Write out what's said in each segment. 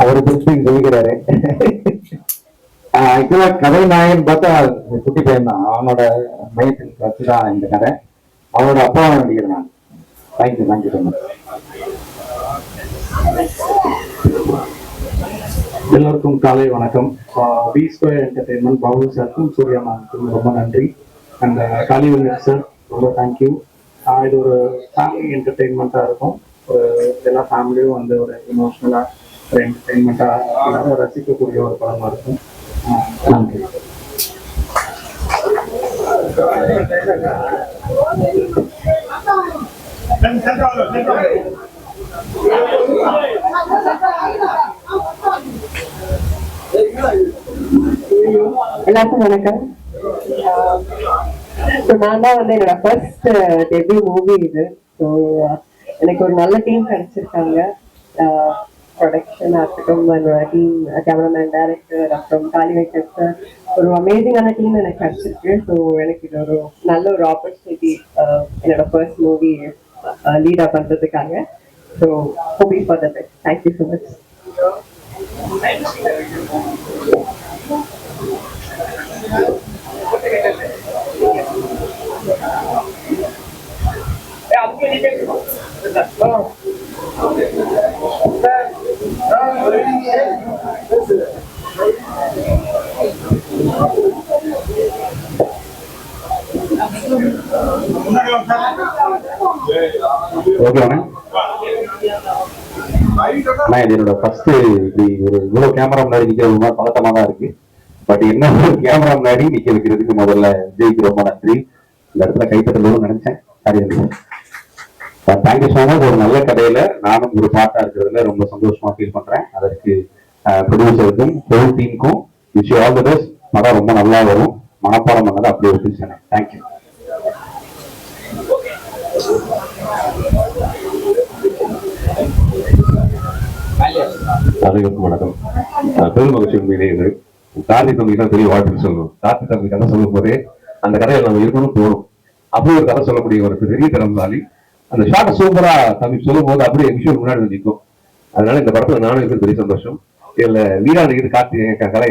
அவரை குறித்து சொல்லிக்கிறாரு. ஆக்சுவலா கதை நாயகன் பார்த்தா குட்டி பையன் தான். அவனோட மையத்தின் வச்சுதான் இந்த கதை. அவனோட அப்பாவை நடிக்கிறேன் நான். Thank you so much. எல்லோருக்கும் காலை வணக்கம். வி ஸ்கொயர் என்டர்டைன்மெண்ட் பாபு சாருக்கும் சூர்யா மேமுக்கும் ரொம்ப நன்றி. அண்ட் காளிவெங்கட் சார் ரொம்ப தேங்க்யூ. இது ஒரு ஃபேமிலி என்டர்டெயின்மெண்ட்டாக இருக்கும். ஒரு எல்லா ஃபேமிலியும் வந்து ஒரு இமோஷ்னலாக ஒரு என்டர்டெயின்மெண்ட்டாக ரசிக்கக்கூடிய ஒரு படமாக இருக்கும். நன்றி. எல்லாருக்கும் வணக்கம். நான் தான் வந்து என்னோட ஃபர்ஸ்ட் டெபியூ மூவி இது. ஸோ எனக்கு ஒரு நல்ல டீம் கிடைச்சிருக்காங்க. ப்ரொடக்ஷன் ஆகட்டும், என்னோட டீம், கேமராமேன், டைரக்டர், அப்புறம் காளிவெங்கட் சார், ஒரு அமேசிங்கான டீம் எனக்கு கிடைச்சிருக்கு. ஸோ எனக்கு இது ஒரு நல்ல ஒரு ஆப்பர்ச்சுனிட்டி என்னோட ஃபர்ஸ்ட் மூவி லீடா பண்றதுக்காக. So hoping for the best. Thank you so much. என்னோட ஃபர்ஸ்ட் இப்படி ஒரு இவ்வளவு கேமரா முன்னாடி நிக்கிறது பதட்டமா தான் இருக்கு. பட் என்ன கேமரா முன்னாடி நிக்க வைக்கிறதுக்கு முதல்ல விஜய்க்கு ரொம்ப நன்றி. இந்த இடத்துல கைத்தட்டணும்னு நினைச்சேன். Thank you so much. ஒரு நல்ல கதையில நானும் ஒரு பாட்டா இருக்கிறதுல ரொம்ப சந்தோஷமா ஃபீல் பண்றேன். அதற்கு ப்ரொடியூசருக்கும் ஹோல் டீமுக்கும் wish you all the best. படம் ரொம்ப நல்லா வரும். மனப்பாடம் பண்ணது அப்படியே ஒப்பிச்சேன். தேங்க்யூ. அனைவருக்கும் வணக்கம். பெரும் மகிழ்ச்சி உண்மையிலே கார்த்திக் தம்பிக்கு தான் பெரிய வாழ்த்துன்னு சொல்லணும். கார்த்திக் தம்பி கதை சொல்லும் போதே அந்த கதையை நம்ம இருக்கணும்னு தோணும். அப்படி ஒரு கதை சொல்லக்கூடிய ஒரு பெரிய திறந்தாளி. அந்த ஷார்ட் சூப்பரா தம்பி சொல்லும் போது அப்படியே விஷயம் முன்னாடி நிற்கும். அதனால இந்த படத்துல நானும் இருக்கிறது பெரிய சந்தோஷம். இதுல லீடா நடிக்கிறது கார்த்திக் கலை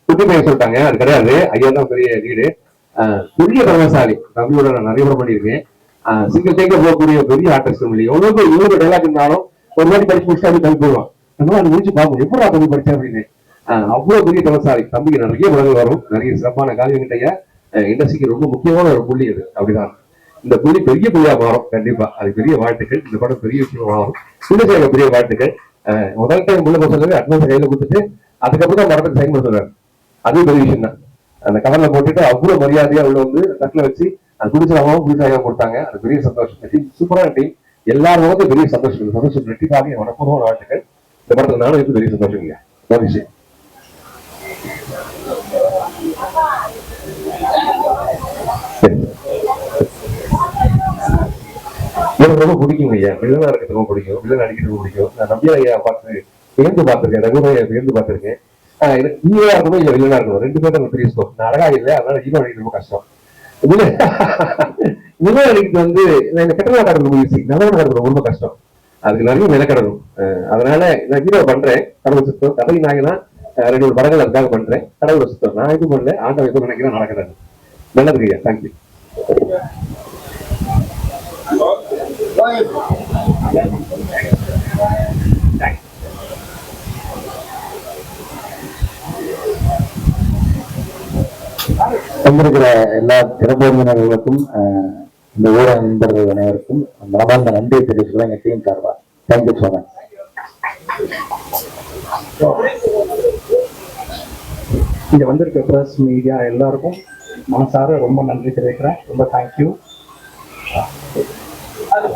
குட்டி பையன் சொல்லிட்டாங்க. அது கிடையாது, ஐயா தான் பெரிய லீடு. பெரிய திறமைசாலி. தம்பியோட நான் நிறைய படம் பண்ணியிருக்கேன். சிங்கிள் டேக்ல போகக்கூடிய பெரிய ஆர்டிஸ்ட் இல்லையா. எவ்வளவு டைலாக் இருந்தாலும் ஒரு மாதிரி படிச்சு முடிச்சா அப்படி தம்பி போடுவான். நம்மளால அது முடிச்சு பார்ப்போம் எப்படி தம்பி படிச்சேன் அப்படின்னு. அவ்வளவு பெரிய திறமைசாலி. தம்பிக்கு நிறைய படங்கள் வரும். நிறைய சிறப்பான காளிவெங்கட் இண்டஸ்ட்ரிக்கு ரொம்ப முக்கியமான ஒரு புள்ளி அது. அப்படிதான் இந்த புள்ளி பெரிய புள்ளியா மாறும். கண்டிப்பா அது பெரிய வாழ்த்துக்கள். இந்த படம் பெரிய விஷயம் மாறும். புள்ளிசேக பெரிய வாழ்த்துக்கள். முதல் டைம் உள்ள சொல்லவே அட்வான்ஸ் கையில கொடுத்துட்டு அதுக்கப்புறம் தான் படத்துக்கு சைன் பண்ண சொல்றாரு. அது பெரிய விஷயம் தான். அந்த கவர்ல போட்டுட்டு அவ்வளவு மரியாதையா உள்ள வந்து தட்டில வச்சு அது குடிச்சாகவும் புதுசாக கொடுத்தாங்க. அது பெரிய சந்தோஷம். சூப்பரான டீம். எல்லாரும் பெரிய சந்தோஷம். சந்தோஷம் வெற்றிக்காக மனப்பூர்வமான வாழ்த்துக்கள். இந்த படத்துல நானும் இருக்கு பெரிய சந்தோஷம். இல்லையா விஷயம் எனக்கு ரொம்ப பிடிக்கும் ஐயா. வில்லனா இருக்கிறது ரொம்ப பிடிக்கும். வில்லன் அடிக்கிறது ரொம்ப பிடிக்கும். நான் நம்பியா ஐயா பார்த்து வியந்து பார்த்திருக்கேன். ரகுமையா வியந்து பார்த்திருக்கேன். எனக்கு ஹீரோவா இருக்கணும் இல்ல வில்லனா இருக்கணும், ரெண்டு பேரும் எனக்கு பெரிய ஸ்கோப். நான் அழகா இல்லை, அதனால ஹீரோ அடிக்கிறது ரொம்ப கஷ்டம். வில்லன் அடிக்கிறது வந்து கெட்டதா காட்டுறது ரொம்ப ஈஸி, நல்லவனா காட்டுறது ரொம்ப கஷ்டம். அதுக்கு நிறைய நிலக்கடணும். அதனால நான் ஹீரோ பண்றேன். கடவுள் சுத்தம் கதை நாயகனா 2 படங்கள் அதுக்காக பண்றேன். கடவுள் சுத்தம் நான் இது பண்ணல, ஆண்டவன் எதுவும் நினைக்கிறேன் நடக்கிறாரு. நல்லதுக்கு ஐயா. தேங்க்யூ. வந்திருக்கிற எல்லா திறமையினர்களுக்கும் இந்த ஊர நண்பர்கள் அனைவருக்கும் மனமார்ந்த நன்றி தெரிவிச்சுக்கலாம். எங்க டீம் சார்பா தேங்க்யூ ஸோ மச். இங்க வந்திருக்க பிரஸ் மீடியா எல்லாருக்கும் மனசார ரொம்ப நன்றி தெரிவிக்கிறேன். ரொம்ப தேங்க்யூ. அது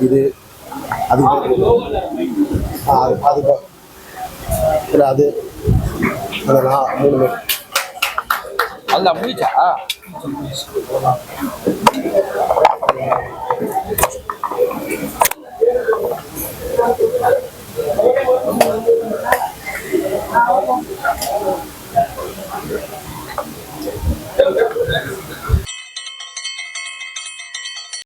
இது அது அது இல்லை அது நான் 3 பேர் அல்ல முடிச்சா